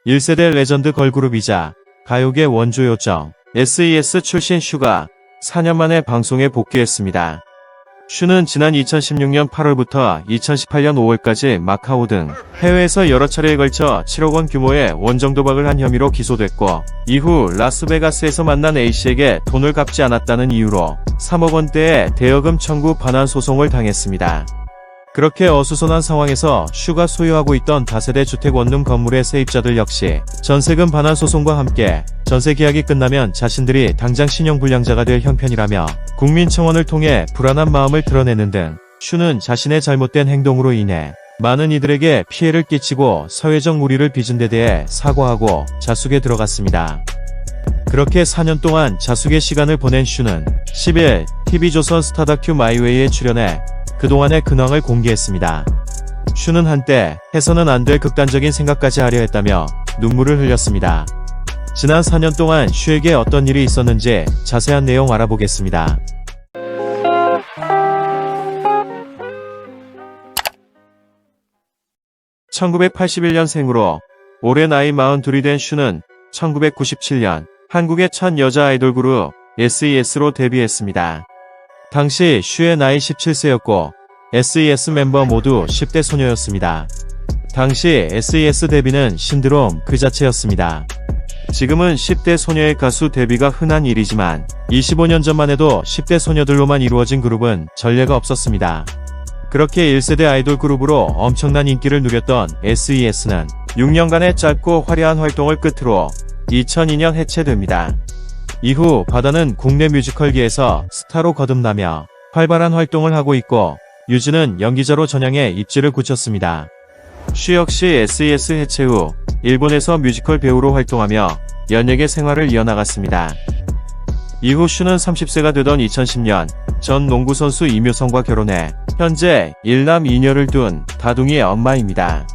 1세대 레전드 걸그룹이자 가요계 원조 요정 SES 출신 슈가 4년 만에 방송에 복귀했습니다. 슈는 지난 2016년 8월부터 2018년 5월까지 마카오 등 해외에서 여러 차례에 걸쳐 7억 원 규모의 원정 도박을 한 혐의로 기소됐고, 이후 라스베가스에서 만난 A씨에게 돈을 갚지 않았다는 이유로 3억 원대의 대여금 청구 반환 소송을 당했습니다. 그렇게 어수선한 상황에서 슈가 소유하고 있던 다세대 주택 원룸 건물의 세입자들 역시 전세금 반환 소송과 함께 전세 계약이 끝나면 자신들이 당장 신용불량자가 될 형편이라며 국민청원을 통해 불안한 마음을 드러내는 등 슈는 자신의 잘못된 행동으로 인해 많은 이들에게 피해를 끼치고 사회적 무리를 빚은 데 대해 사과하고 자숙에 들어갔습니다. 그렇게 4년 동안 자숙의 시간을 보낸 슈는 10일 TV조선 스타다큐 마이웨이에 출연해 그동안의 근황을 공개했습니다. 슈는 한때 해서는 안 될 극단적인 생각까지 하려 했다며 눈물을 흘렸습니다. 지난 4년 동안 슈에게 어떤 일이 있었는지 자세한 내용 알아보겠습니다. (1981년생으로) 올해 나이 42이 된 슈는 1997년 한국의 첫 여자 아이돌 그룹 SES로 데뷔했습니다. 당시 슈의 나이 17세였고 SES 멤버 모두 10대 소녀였습니다. 당시 SES 데뷔는 신드롬 그 자체였습니다. 지금은 10대 소녀의 가수 데뷔가 흔한 일이지만 25년 전만 해도 10대 소녀들로만 이루어진 그룹은 전례가 없었습니다. 그렇게 1세대 아이돌 그룹으로 엄청난 인기를 누렸던 SES는 6년간의 짧고 화려한 활동을 끝으로 2002년 해체됩니다. 이후 바다는 국내 뮤지컬계에서 스타로 거듭나며 활발한 활동을 하고 있고, 유즈는 연기자로 전향해 입지를 굳혔습니다. 슈 역시 SES 해체 후 일본에서 뮤지컬 배우로 활동하며 연예계 생활을 이어나갔습니다. 이후 슈는 30세가 되던 2010년 전 농구선수 이묘성과 결혼해 현재 1남 2녀를 둔 다둥이 엄마입니다.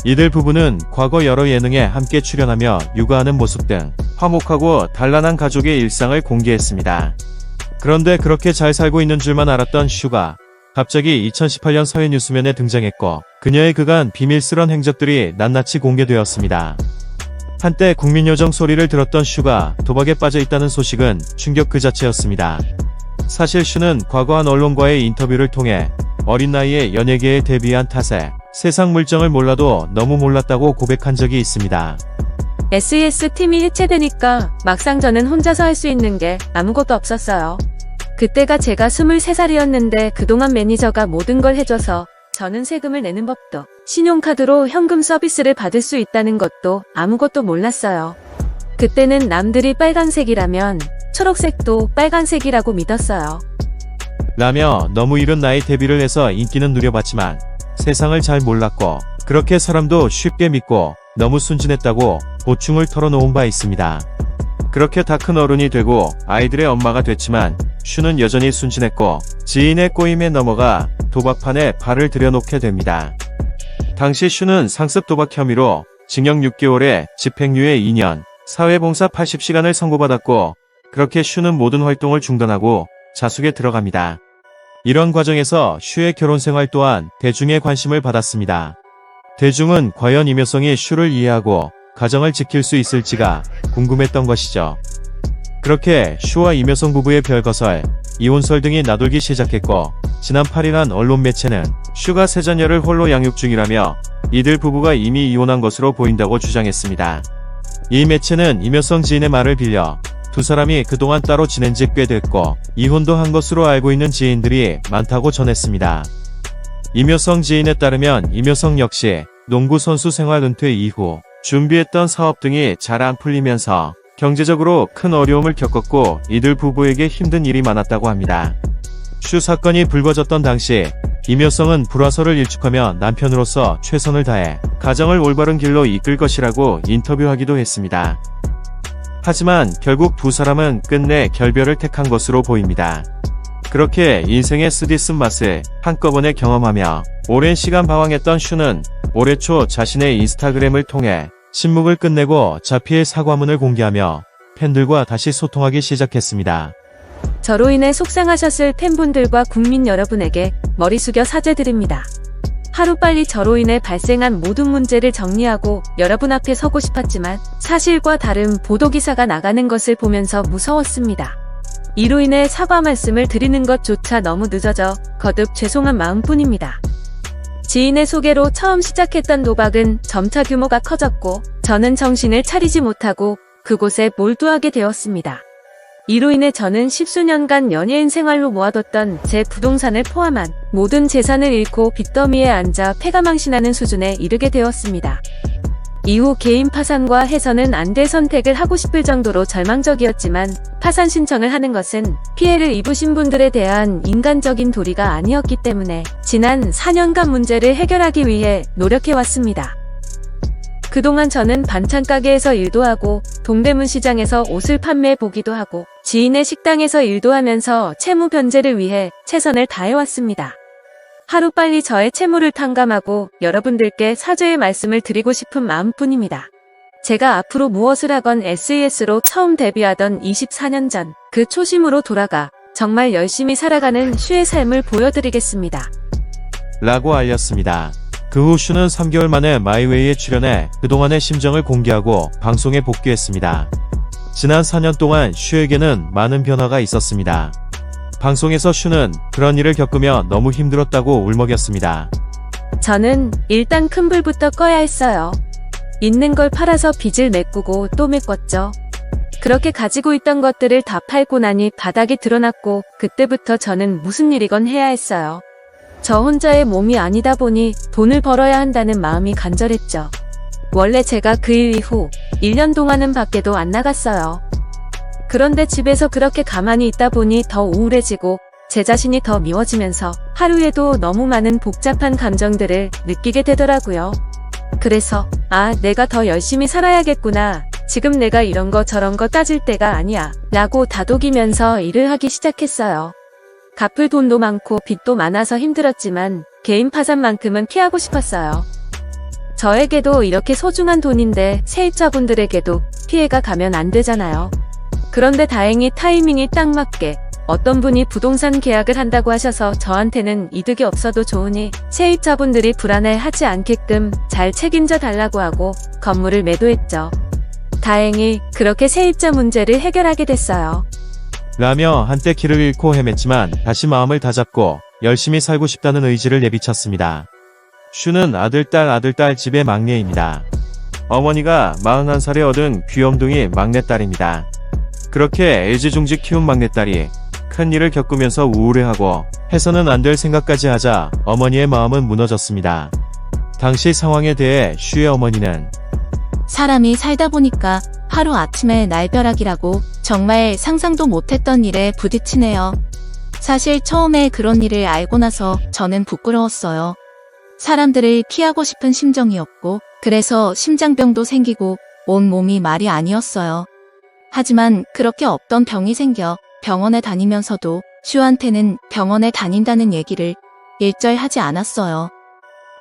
이들 부부는 과거 여러 예능에 함께 출연하며 육아하는 모습 등 화목하고 단란한 가족의 일상을 공개했습니다. 그런데 그렇게 잘 살고 있는 줄만 알았던 슈가 갑자기 2018년 사회 뉴스면에 등장했고, 그녀의 그간 비밀스런 행적들이 낱낱이 공개되었습니다. 한때 국민요정 소리를 들었던 슈가 도박에 빠져있다는 소식은 충격 그 자체였습니다. 사실 슈는 과거 한 언론과의 인터뷰를 통해 어린 나이에 연예계에 데뷔한 탓에 세상 물정을 몰라도 너무 몰랐다고 고백한 적이 있습니다. SES 팀이 해체되니까 막상 저는 혼자서 할 수 있는 게 아무것도 없었어요. 그때가 제가 23살이었는데 그동안 매니저가 모든 걸 해줘서 저는 세금을 내는 법도, 신용카드로 현금 서비스를 받을 수 있다는 것도 아무것도 몰랐어요. 그때는 남들이 빨간색이라면 초록색도 빨간색이라고 믿었어요. 라며 너무 이른 나이 데뷔를 해서 인기는 누려봤지만 세상을 잘 몰랐고, 그렇게 사람도 쉽게 믿고 너무 순진했다고 고충을 털어놓은 바 있습니다. 그렇게 다 큰 어른이 되고 아이들의 엄마가 됐지만 슈는 여전히 순진했고 지인의 꼬임에 넘어가 도박판에 발을 들여놓게 됩니다. 당시 슈는 상습 도박 혐의로 징역 6개월에 집행유예 2년, 사회봉사 80시간을 선고받았고, 그렇게 슈는 모든 활동을 중단하고 자숙에 들어갑니다. 이런 과정에서 슈의 결혼생활 또한 대중의 관심을 받았습니다. 대중은 과연 이묘성이 슈를 이해하고 가정을 지킬 수 있을지가 궁금했던 것이죠. 그렇게 슈와 이묘성 부부의 별거설, 이혼설 등이 나돌기 시작했고, 지난 8일 한 언론 매체는 슈가 세 자녀를 홀로 양육 중이라며 이들 부부가 이미 이혼한 것으로 보인다고 주장했습니다. 이 매체는 이묘성 지인의 말을 빌려 두 사람이 그동안 따로 지낸 지 꽤 됐고 이혼도 한 것으로 알고 있는 지인들이 많다고 전했습니다. 이묘성 지인에 따르면 이묘성 역시 농구 선수 생활 은퇴 이후 준비했던 사업 등이 잘 안 풀리면서 경제적으로 큰 어려움을 겪었고, 이들 부부에게 힘든 일이 많았다고 합니다. 슈 사건이 불거졌던 당시 이묘성은 불화설을 일축하며 남편으로서 최선을 다해 가정을 올바른 길로 이끌 것이라고 인터뷰하기도 했습니다. 하지만 결국 두 사람은 끝내 결별을 택한 것으로 보입니다. 그렇게 인생의 쓰디쓴 맛을 한꺼번에 경험하며 오랜 시간 방황했던 슈는 올해 초 자신의 인스타그램을 통해 침묵을 끝내고 자필 사과문을 공개하며 팬들과 다시 소통하기 시작했습니다. 저로 인해 속상하셨을 팬분들과 국민 여러분에게 머리 숙여 사죄드립니다. 하루빨리 저로 인해 발생한 모든 문제를 정리하고 여러분 앞에 서고 싶었지만 사실과 다른 보도기사가 나가는 것을 보면서 무서웠습니다. 이로 인해 사과 말씀을 드리는 것조차 너무 늦어져 거듭 죄송한 마음뿐입니다. 지인의 소개로 처음 시작했던 도박은 점차 규모가 커졌고 저는 정신을 차리지 못하고 그곳에 몰두하게 되었습니다. 이로 인해 저는 십수년간 연예인 생활로 모아뒀던 제 부동산을 포함한 모든 재산을 잃고 빚더미에 앉아 패가망신하는 수준에 이르게 되었습니다. 이후 개인 파산과 해서는 안 될 선택을 하고 싶을 정도로 절망적이었지만 파산 신청을 하는 것은 피해를 입으신 분들에 대한 인간적인 도리가 아니었기 때문에 지난 4년간 문제를 해결하기 위해 노력해왔습니다. 그동안 저는 반찬 가게에서 일도 하고 동대문 시장에서 옷을 판매해보기도 하고 지인의 식당에서 일도 하면서 채무 변제를 위해 최선을 다해왔습니다. 하루빨리 저의 채무를 탕감하고 여러분들께 사죄의 말씀을 드리고 싶은 마음뿐입니다. 제가 앞으로 무엇을 하건 SES로 처음 데뷔하던 24년 전 그 초심으로 돌아가 정말 열심히 살아가는 슈의 삶을 보여드리겠습니다. 라고 알렸습니다. 그 후 슈는 3개월 만에 마이웨이에 출연해 그동안의 심정을 공개하고 방송에 복귀했습니다. 지난 4년 동안 슈에게는 많은 변화가 있었습니다. 방송에서 슈는 그런 일을 겪으며 너무 힘들었다고 울먹였습니다. 저는 일단 큰 불부터 꺼야 했어요. 있는 걸 팔아서 빚을 메꾸고 또 메꿨죠. 그렇게 가지고 있던 것들을 다 팔고 나니 바닥이 드러났고 그때부터 저는 무슨 일이건 해야 했어요. 저 혼자의 몸이 아니다 보니 돈을 벌어야 한다는 마음이 간절했죠. 원래 제가 그 일 이후 1년 동안은 밖에도 안 나갔어요. 그런데 집에서 그렇게 가만히 있다 보니 더 우울해지고 제 자신이 더 미워지면서 하루에도 너무 많은 복잡한 감정들을 느끼게 되더라고요. 그래서 내가 더 열심히 살아야겠구나. 지금 내가 이런 거 저런 거 따질 때가 아니야. 라고 다독이면서 일을 하기 시작했어요. 갚을 돈도 많고 빚도 많아서 힘들었지만 개인 파산만큼은 피하고 싶었어요. 저에게도 이렇게 소중한 돈인데 세입자분들에게도 피해가 가면 안 되잖아요. 그런데 다행히 타이밍이 딱 맞게 어떤 분이 부동산 계약을 한다고 하셔서 저한테는 이득이 없어도 좋으니 세입자분들이 불안해하지 않게끔 잘 책임져 달라고 하고 건물을 매도했죠. 다행히 그렇게 세입자 문제를 해결하게 됐어요. 라며 한때 길을 잃고 헤맸지만 다시 마음을 다잡고 열심히 살고 싶다는 의지를 내비쳤습니다. 슈는 아들딸 집의 막내입니다. 어머니가 41살에 얻은 귀염둥이 막내딸입니다. 그렇게 LG중직 키운 막내딸이 큰일을 겪으면서 우울해하고 해서는 안 될 생각까지 하자 어머니의 마음은 무너졌습니다. 당시 상황에 대해 슈의 어머니는 사람이 살다 보니까 하루아침에 날벼락이라고 정말 상상도 못했던 일에 부딪히네요. 사실 처음에 그런 일을 알고 나서 저는 부끄러웠어요. 사람들을 피하고 싶은 심정이었고 그래서 심장병도 생기고 온 몸이 말이 아니었어요. 하지만 그렇게 없던 병이 생겨 병원에 다니면서도 슈한테는 병원에 다닌다는 얘기를 일절 하지 않았어요.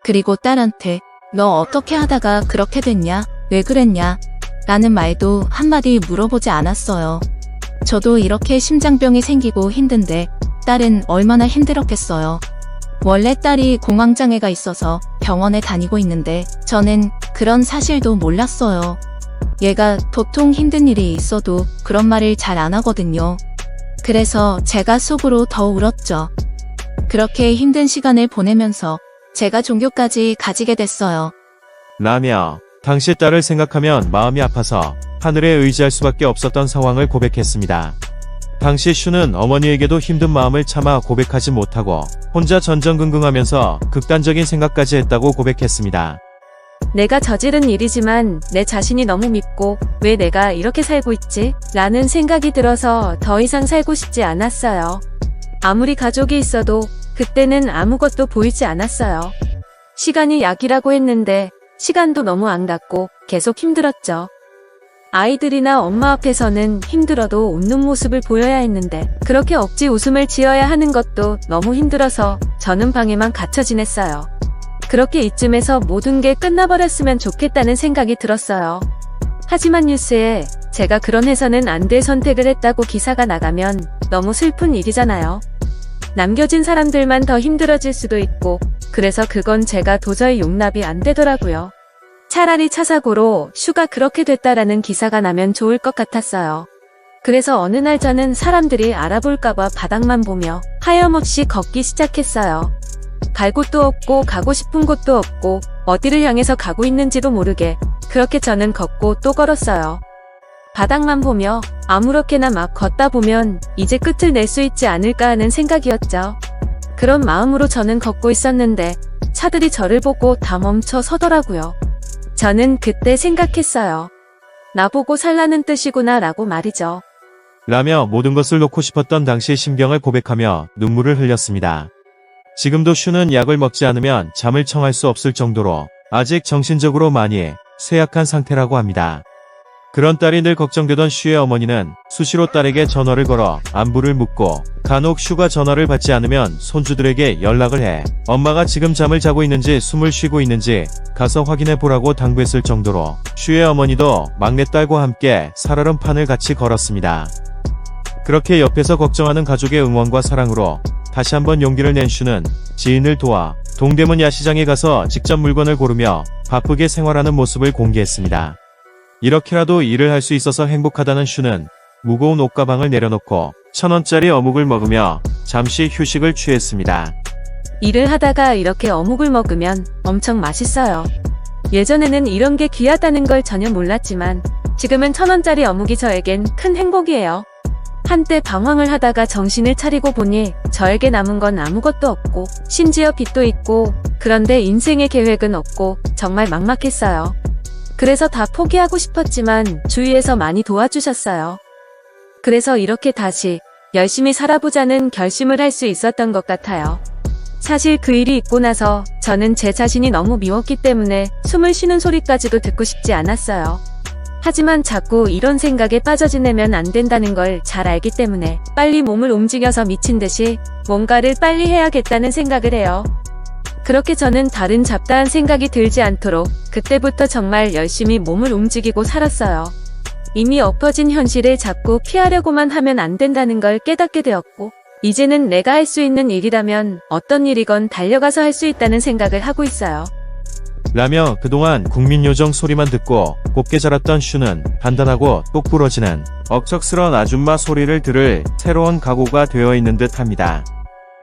그리고 딸한테 너 어떻게 하다가 그렇게 됐냐? 왜 그랬냐? 라는 말도 한마디 물어보지 않았어요. 저도 이렇게 심장병이 생기고 힘든데 딸은 얼마나 힘들었겠어요. 원래 딸이 공황장애가 있어서 병원에 다니고 있는데 저는 그런 사실도 몰랐어요. 얘가 보통 힘든 일이 있어도 그런 말을 잘 안 하거든요. 그래서 제가 속으로 더 울었죠. 그렇게 힘든 시간을 보내면서 제가 종교까지 가지게 됐어요. 라며 당시 딸을 생각하면 마음이 아파서 하늘에 의지할 수밖에 없었던 상황을 고백했습니다. 당시 슈는 어머니에게도 힘든 마음을 참아 고백하지 못하고 혼자 전전긍긍하면서 극단적인 생각까지 했다고 고백했습니다. 내가 저지른 일이지만 내 자신이 너무 밉고 왜 내가 이렇게 살고 있지? 라는 생각이 들어서 더 이상 살고 싶지 않았어요. 아무리 가족이 있어도 그때는 아무것도 보이지 않았어요. 시간이 약이라고 했는데 시간도 너무 안 갔고 계속 힘들었죠. 아이들이나 엄마 앞에서는 힘들어도 웃는 모습을 보여야 했는데 그렇게 억지 웃음을 지어야 하는 것도 너무 힘들어서 저는 방에만 갇혀 지냈어요. 그렇게 이쯤에서 모든 게 끝나버렸으면 좋겠다는 생각이 들었어요. 하지만 뉴스에 제가 그런 해서는 안 될 선택을 했다고 기사가 나가면 너무 슬픈 일이잖아요. 남겨진 사람들만 더 힘들어질 수도 있고 그래서 그건 제가 도저히 용납이 안 되더라고요. 차라리 차 사고로 슈가 그렇게 됐다라는 기사가 나면 좋을 것 같았어요. 그래서 어느 날 저는 사람들이 알아볼까봐 바닥만 보며 하염없이 걷기 시작했어요. 갈 곳도 없고 가고 싶은 곳도 없고 어디를 향해서 가고 있는지도 모르게 그렇게 저는 걷고 또 걸었어요. 바닥만 보며 아무렇게나 막 걷다 보면 이제 끝을 낼 수 있지 않을까 하는 생각이었죠. 그런 마음으로 저는 걷고 있었는데 차들이 저를 보고 다 멈춰 서더라고요. 저는 그때 생각했어요. 나보고 살라는 뜻이구나 라고 말이죠. 라며 모든 것을 놓고 싶었던 당시의 심경을 고백하며 눈물을 흘렸습니다. 지금도 슈는 약을 먹지 않으면 잠을 청할 수 없을 정도로 아직 정신적으로 많이 쇠약한 상태라고 합니다. 그런 딸이 늘 걱정되던 슈의 어머니는 수시로 딸에게 전화를 걸어 안부를 묻고 간혹 슈가 전화를 받지 않으면 손주들에게 연락을 해 엄마가 지금 잠을 자고 있는지 숨을 쉬고 있는지 가서 확인해 보라고 당부했을 정도로 슈의 어머니도 막내딸과 함께 살얼음 판을 같이 걸었습니다. 그렇게 옆에서 걱정하는 가족의 응원과 사랑으로 다시 한번 용기를 낸 슈는 지인을 도와 동대문 야시장에 가서 직접 물건을 고르며 바쁘게 생활하는 모습을 공개했습니다. 이렇게라도 일을 할 수 있어서 행복하다는 슈는 무거운 옷가방을 내려놓고 1,000원짜리 어묵을 먹으며 잠시 휴식을 취했습니다. 일을 하다가 이렇게 어묵을 먹으면 엄청 맛있어요. 예전에는 이런 게 귀하다는 걸 전혀 몰랐지만 지금은 1,000원짜리 어묵이 저에겐 큰 행복이에요. 한때 방황을 하다가 정신을 차리고 보니 저에게 남은 건 아무것도 없고 심지어 빚도 있고 그런데 인생의 계획은 없고 정말 막막했어요. 그래서 다 포기하고 싶었지만 주위에서 많이 도와주셨어요. 그래서 이렇게 다시 열심히 살아보자는 결심을 할 수 있었던 것 같아요. 사실 그 일이 있고 나서 저는 제 자신이 너무 미웠기 때문에 숨을 쉬는 소리까지도 듣고 싶지 않았어요. 하지만 자꾸 이런 생각에 빠져 지내면 안 된다는 걸 잘 알기 때문에 빨리 몸을 움직여서 미친 듯이 뭔가를 빨리 해야겠다는 생각을 해요. 그렇게 저는 다른 잡다한 생각이 들지 않도록 그때부터 정말 열심히 몸을 움직이고 살았어요. 이미 엎어진 현실을 자꾸 피하려고만 하면 안 된다는 걸 깨닫게 되었고 이제는 내가 할 수 있는 일이라면 어떤 일이건 달려가서 할 수 있다는 생각을 하고 있어요. 라며 그동안 국민요정 소리만 듣고 곱게 자랐던 슈는 단단하고 똑부러지는 억척스런 아줌마 소리를 들을 새로운 각오가 되어 있는 듯 합니다.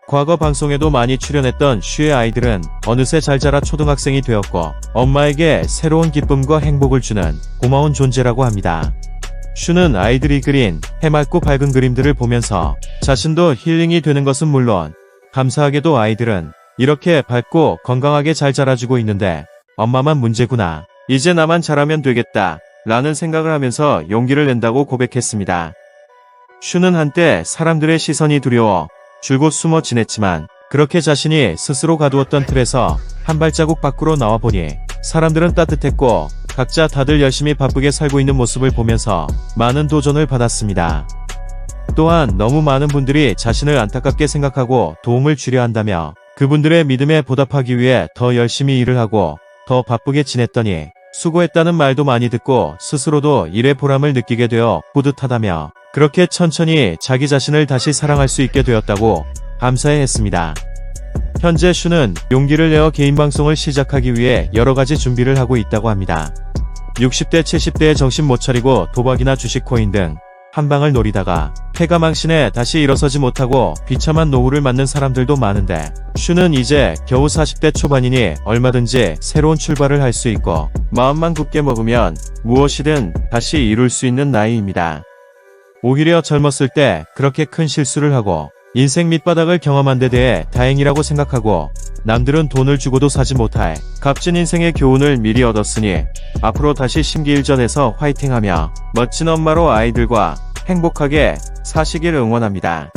과거 방송에도 많이 출연했던 슈의 아이들은 어느새 잘 자라 초등학생이 되었고 엄마에게 새로운 기쁨과 행복을 주는 고마운 존재라고 합니다. 슈는 아이들이 그린 해맑고 밝은 그림들을 보면서 자신도 힐링이 되는 것은 물론 감사하게도 아이들은 이렇게 밝고 건강하게 잘 자라주고 있는데 엄마만 문제구나. 이제 나만 잘하면 되겠다. 라는 생각을 하면서 용기를 낸다고 고백했습니다. 슈는 한때 사람들의 시선이 두려워 줄곧 숨어 지냈지만 그렇게 자신이 스스로 가두었던 틀에서 한 발자국 밖으로 나와보니 사람들은 따뜻했고 각자 다들 열심히 바쁘게 살고 있는 모습을 보면서 많은 도전을 받았습니다. 또한 너무 많은 분들이 자신을 안타깝게 생각하고 도움을 주려 한다며 그분들의 믿음에 보답하기 위해 더 열심히 일을 하고 더 바쁘게 지냈더니 수고했다는 말도 많이 듣고 스스로도 일의 보람을 느끼게 되어 뿌듯하다며 그렇게 천천히 자기 자신을 다시 사랑할 수 있게 되었다고 감사해했습니다. 현재 슈는 용기를 내어 개인 방송을 시작하기 위해 여러가지 준비를 하고 있다고 합니다. 60대 70대에 정신 못 차리고 도박이나 주식 코인 등 한방을 노리다가 패가 망신해 다시 일어서지 못하고 비참한 노후를 맞는 사람들도 많은데 슈는 이제 겨우 40대 초반이니 얼마든지 새로운 출발을 할 수 있고 마음만 굳게 먹으면 무엇이든 다시 이룰 수 있는 나이입니다. 오히려 젊었을 때 그렇게 큰 실수를 하고 인생 밑바닥을 경험한 데 대해 다행이라고 생각하고 남들은 돈을 주고도 사지 못할 값진 인생의 교훈을 미리 얻었으니 앞으로 다시 심기일전해서 화이팅하며 멋진 엄마로 아이들과 행복하게 사시길 응원합니다.